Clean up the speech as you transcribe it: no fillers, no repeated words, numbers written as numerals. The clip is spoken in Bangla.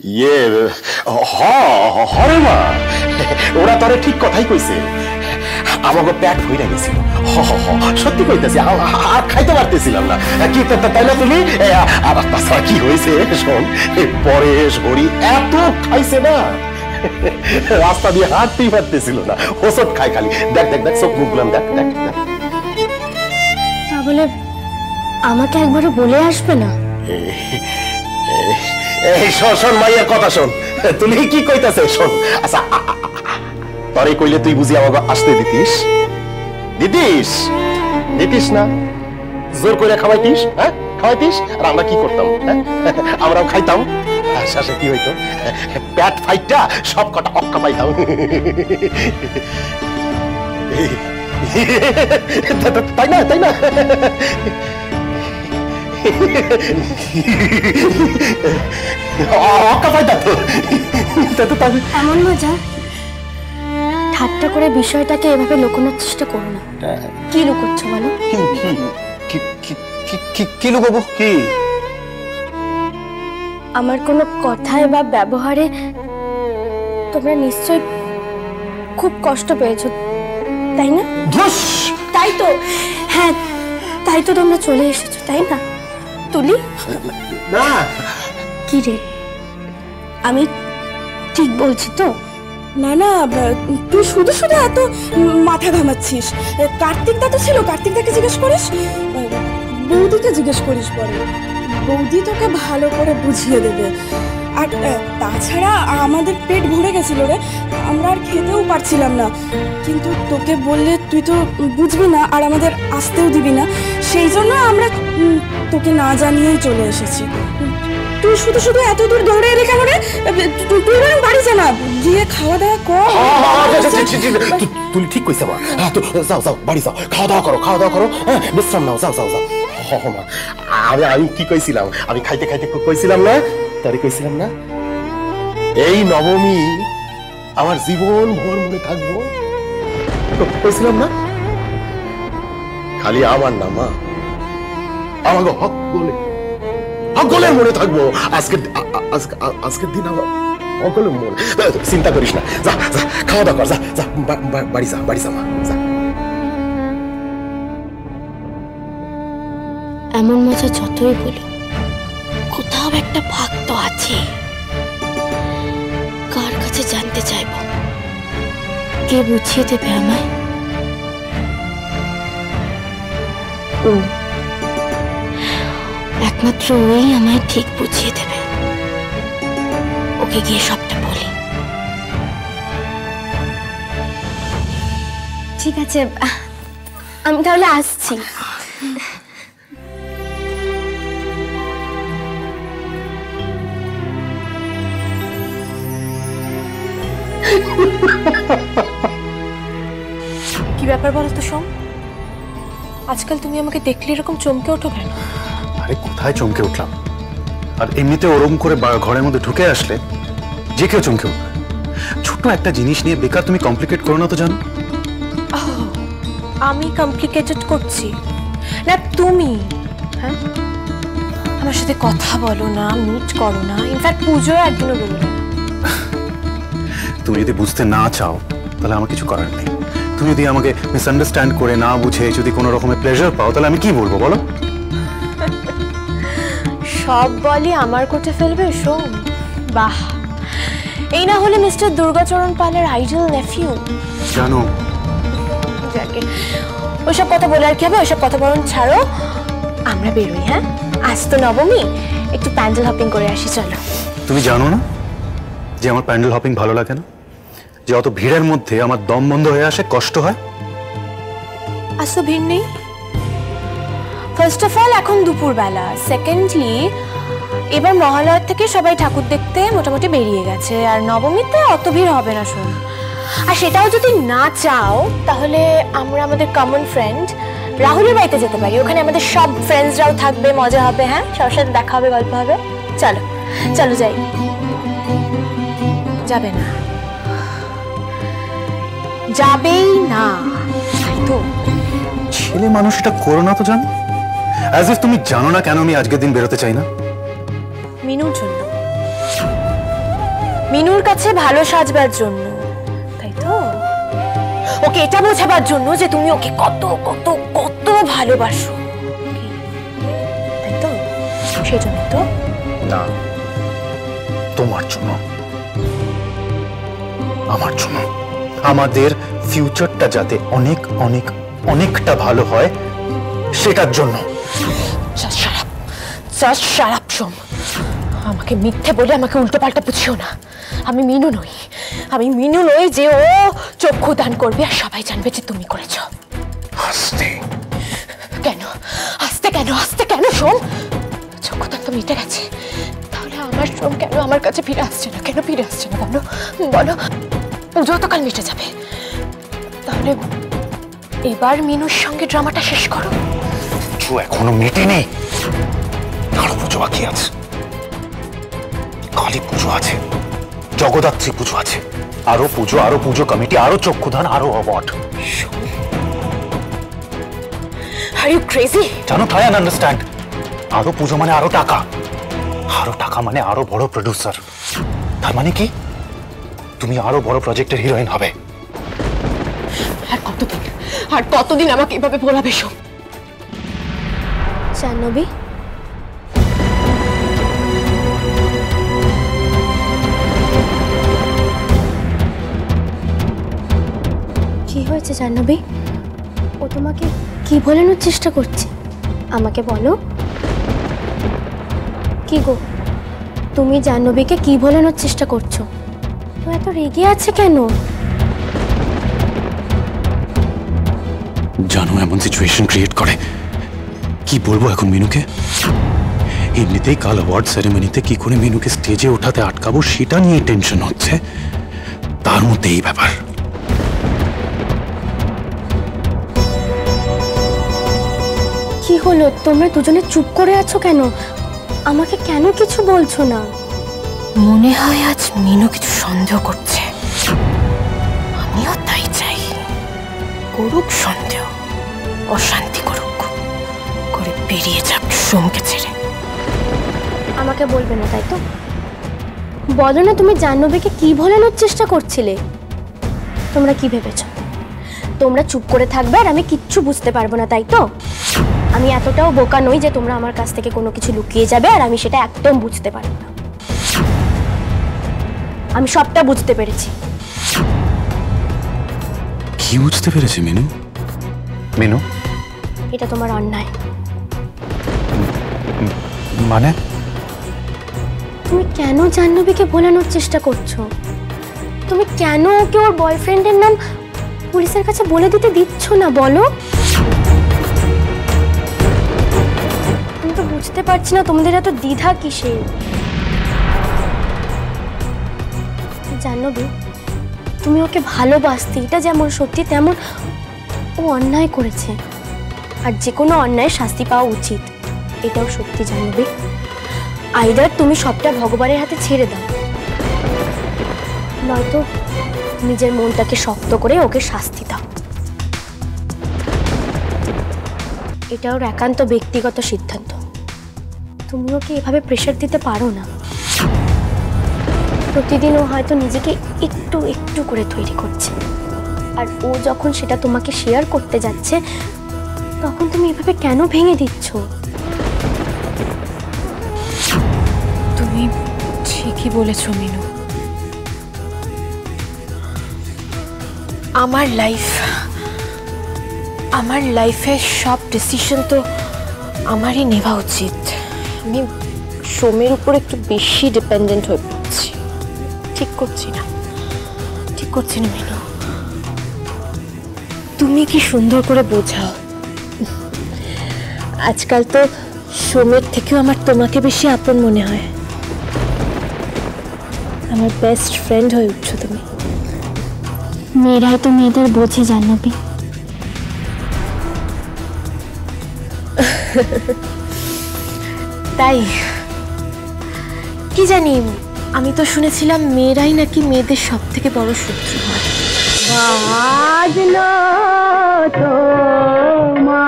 ইয়ে হরে মা, ওরা তোরে ঠিক কথাই কইছে। আমাকে পেট ভইরা গেছিল, সত্যি কইতেছি, আর খাইতে পারতেছিলাম না। কি তাই না তুমি? আর তাছাড়া কি হয়েছে শোন, পরেশ হরি এত খাইছে না, রাস্তা দিয়ে হাঁটতেই পারতেছিল না, ওষুধ খায় খালি। দেখ দেখ দেখ, সব মুখগুলাম দেখ দেখ দেখ। তাহলে আমাকে একবারও বলে আসবে না? এই শোন মাইয়ার কথা শোন, তুই কি কইতাছে শোন। আচ্ছা তরে কইলে তুই বুঝি আমাকে আসতে দিতিস? দিতিস না? জোর করে খাওয়াইতিস? হ্যাঁ খাওয়াইতিস? আর আমরা কি করতাম? আমরাও খাইতাম, শেষে কি হইতো? পেট ফাইটটা সব কটা অক্কা পাইতাম। তাই না তাই না? এমন মজা, ঠাট্টা করে বিষয়টাকে এভাবে লুকোনোর চেষ্টা করো না। কি লুকোচ্ছ বলো? কি লুকোবো? কি? আমার কোনো কথায় বা ব্যবহারে তোমরা নিশ্চয় খুব কষ্ট পেয়েছো, তাই না? তাই তো, হ্যাঁ তাই তো তোমরা চলে এসেছো, তাই না তুলি? না কি রে, আমি ঠিক বলছি তো? না না, তুই শুধু শুধু এত মাথা ঘামাচ্ছিস। কার্তিকদা তো ছিল, কার্তিকদাকে জিজ্ঞেস করিস, বৌদিকে জিজ্ঞেস করিস, পরে বৌদি তোকে ভালো করে বুঝিয়ে দেবে। আর তাছাড়া আমাদের পেট ভরে গেছিল রে, আমরা আর খেতেও পারছিলাম না। কিন্তু তোকে বললে তুই তো বুঝবি না আর আমাদের আসতেও দিবি না, সেই জন্য আমরা তোকে না জানিয়েই চলে এসেছি। তুই শুধু শুধু এত দূর দৌড়ে এলি কেন রে? তুই বরং বাড়ি যা না, গিয়ে খাওয়া দাওয়া কর। তুই ঠিক কইছ মা, যাও যাও বাড়ি যাও, খাওয়া দাওয়া করো, হ্যাঁ বিশ্রাম নাও, যাও যাও যাও। মা আমি কি কইছিলাম? আমি খাইতে খাইতে কইছিলাম না, তারই কইছিলাম না, এই নবমী আমার জীবন ভর মনে থাকবো, কইছিলাম না? খালি আমার না মা, আমাকে সকলের মনে থাকবো। আজকের দিন আমার সকলের মনে। চিন্তা করিস না, যা যা খাওয়া দাওয়া কর, যা যা বাড়ি যা মা, যা। এমন মজা যতই বলো, কোথাও একটা ভাগ তো আছে। কার কাছে জানতে চাইবো? কে বুঝিয়ে দেবে আমায়? একমাত্র ওই আমায় ঠিক বুঝিয়ে দেবে। ওকে গিয়ে সবটা বলি। ঠিক আছে, আমি তাহলে আসছি। কি ব্যাপার বলো তো সোম, আজকাল তুমি আমাকে দেখলে এরকম চমকে ওঠো কেন? আরে কোথায় চমকে উঠলাম, আর এমনিতে ওরকম করে ঘরের মধ্যে ঢুকে আসলে যে কেউ চমকে উঠবে। ছোট্ট একটা জিনিস নিয়ে বেকার তুমি কমপ্লিকেট করো না তো। জানো আমি কমপ্লিকেটেড করছি না? তুমি হ্যাঁ আমার সাথে কথা বলো না, মিট করো না, ইনফ্যাক্ট পুজো একদিনও বেরো না। তুমি যদি বুঝতে না চাও তাহলে আমার কিছু করার নেই। তুমি যদি আমাকে মিসআন্ডারস্ট্যান্ড করে না বুঝে যদি কোনো রকমের প্লেজার পাও তাহলে আমি কি বলবো বলো? সব বলি আমার কোটে ফেলবে সোম? বাহ, এই না হলে মিস্টার দুর্গাচরণ পালের আইডল নেফিউ। জানো যাকে ওইসব কথা বলে আর কি হবে, ওইসব কথা বরং ছাড়ো, আমরা বেরোই। হ্যাঁ আজ তো নবমী, একটু প্যান্ডেল হপিং করে আসি, চলো। তুমি জানো না যে আমার প্যান্ডেল হপিং ভালো লাগে না, যে অত ভিড়ের মধ্যে আমার দম বন্ধ হয়ে আসে, কষ্ট হয়। আজ তো ভিড় নেই। ফার্স্ট অফ অল এখন দুপুর বেলা, সেকেন্ডলি এবার মহালয়ার থেকে সবাই ঠাকুর দেখতে মোটামুটি বেরিয়ে গেছে, আর নবমীতে অত ভিড় হবে না শোন। আর সেটাও যদি না চাও তাহলে আমরা আমাদের কমন ফ্রেন্ড রাহুলের বাড়িতে যেতে পারি, ওখানে আমাদের সব ফ্রেন্ডসরাও থাকবে, মজা হবে। হ্যাঁ সবার সাথে দেখা হবে, গল্প হবে। চলো চলো যাই। যাবে না? যাবেই না তো? ছেলে মানুষ এটা করো না তো। জানো, অ্যাজ ইফ তুমি জানো না কেন আমি আজকের দিন বেরোতে চাই না। মিনুর জন্য। মিনুর কাছে ভালো সাজবার জন্য, তাই তো? ওকে এটা বোঝাবার জন্য যে তুমি ওকে কত কত কত ভালোবাসো, তাই তো? সেই জন্য তো? না, তোমার জন্য, আমার জন্য, আমাদের ফিউচারটা যাতে অনেক অনেক অনেকটা ভালো হয় সেটার জন্য। জাস্ট শাট আপ সোম। আমাকে মিথ্যে বলে আমাকে উল্টোপাল্টা বুঝিও না। আমি মিনু নই, আমি মিনু নই যে ও চক্ষু দান করবে আর সবাই জানবে যে তুমি করেছ। হাসতে কেন আসতে, কেন আসতে, কেন সোম? চক্ষু দান তো মিটে গেছে, তাহলে আমার সোম কেন আমার কাছে ফিরে আসছে না? কেন ফিরে আসছে না বলো বলো? পুজো তো কাল মিটে যাবে, তাহলে এবার মিনুর সঙ্গে ড্রামাটা শেষ করো। পুজো এখনো মেটেনি, আরো পুজো বাকি আছে। কালী পুজো আছে, জগদ্ধাত্রী পুজো আছে, আরো পুজো কমিটি, আরো চক্ষুদান, আরো অ্যাওয়ার্ড। Are you crazy? জানো, ট্রাই অ্যান্ড আন্ডারস্ট্যান্ড। আরো পুজো মানে আরো টাকা, আরো টাকা মানে আরো বড় প্রডিউসার। তার মানে কি তুমি আরো বড় প্রজেক্টের হিরোইন হবে। আর কতদিন আমাকে এভাবে ভোলাবে সোম? জাহ্নবী, কি হয়েছে জাহ্নবী? ও তোমাকে কি বলানোর চেষ্টা করছে? আমাকে বলো। কি গো, তুমি জাহ্নবীকে কি বলানোর চেষ্টা করছো? ও এত রেগে আছে কেন? জানো, এমন সিচুয়েশন ক্রিয়েট করে। কি বলবো এখন মিনুকে? এমনিতেই কাল অ্যাওয়ার্ড সেরেমনিতে কি করে মিনুকে স্টেজে ওঠাতে আটকাবো সেটা নিয়ে টেনশন হচ্ছে, তার মধ্যে এই ব্যাপার। কি হলো, তোমরা দুজনে চুপ করে আছো কেন? আমাকে কেন কিছু বলছো না? মনে হয় আজ মিনু কিছু সন্দেহ করছে। আমিও তাই চাই, করুক সন্দেহ, অশান্তি করুক, করে বেরিয়ে যাক সোমকে ছেড়ে। আমাকে বলবে না তাই তো? বলো না, তুমি জাহ্নবীকে কি বলানোর চেষ্টা করছিলে? তোমরা কি ভেবেছো তোমরা চুপ করে থাকবে আর আমি কিচ্ছু বুঝতে পারবো না, তাই তো? আমি এতটাও বোকা নই যে তোমরা আমার কাছ থেকে কোনো কিছু লুকিয়ে যাবে আর আমি সেটা একদম বুঝতে পারবো না। আমি সবটা বুঝতে পেরেছি। কি বুঝতে পেরেছি মিনু? মিনু, এটা তোমার অন্যায়। মানে? তুমি কেন জাহ্নবীকে ভোলানোর চেষ্টা করছো? তুমি কেন ওকে ওর বয়ফ্রেন্ডের নাম পুলিশের কাছে বলে দিতে দিচ্ছ না বলো? আমি তো বুঝতে পারছি না তোমাদের এত দ্বিধা কিসের। জাহ্নবী, তুমি ওকে ভালোবাসতে, এটা যেমন সত্যি তেমন ও অন্যায় করেছে, আর যে কোনো অন্যায় শাস্তি পাওয়া উচিত, এটাও সত্যি জাহ্নবী। আইদার তুমি সবটা ভগবানের হাতে ছেড়ে দাও, নয়তো নিজের মনটাকে শক্ত করে ওকে শাস্তি দাও। এটা ওর একান্ত ব্যক্তিগত সিদ্ধান্ত, তুমি ওকে এভাবে প্রেশার দিতে পারো না। প্রতিদিন ও হয়তো নিজেকে একটু একটু করে তৈরি করছে, আর ও যখন সেটা তোমাকে শেয়ার করতে যাচ্ছে তখন তুমি এভাবে কেন ভেঙে দিচ্ছ? তুমি ঠিকই বলেছ মিনু। আমার লাইফের সব ডিসিশন তো আমারই নেওয়া উচিত। আমি সোমের উপর একটু বেশি ডিপেন্ডেন্ট হয়ে পড়ছি। ঠিক করছি না মিনু। তুমি কি সুন্দর করে বোঝাও। আজকাল তো সোমের থেকেও আমার তোমাকে বেশি আপন মনে হয়। আমার বেস্ট ফ্রেন্ড হয়ে উঠছো তুমি। মেয়েরাই তো মেয়েদের বোঝে জাহ্নবী। তাই কি জানি, আমি তো শুনেছিলাম মেয়েরাই নাকি মেয়েদের সব থেকে বড় শত্রু হয়। আজ না তোমার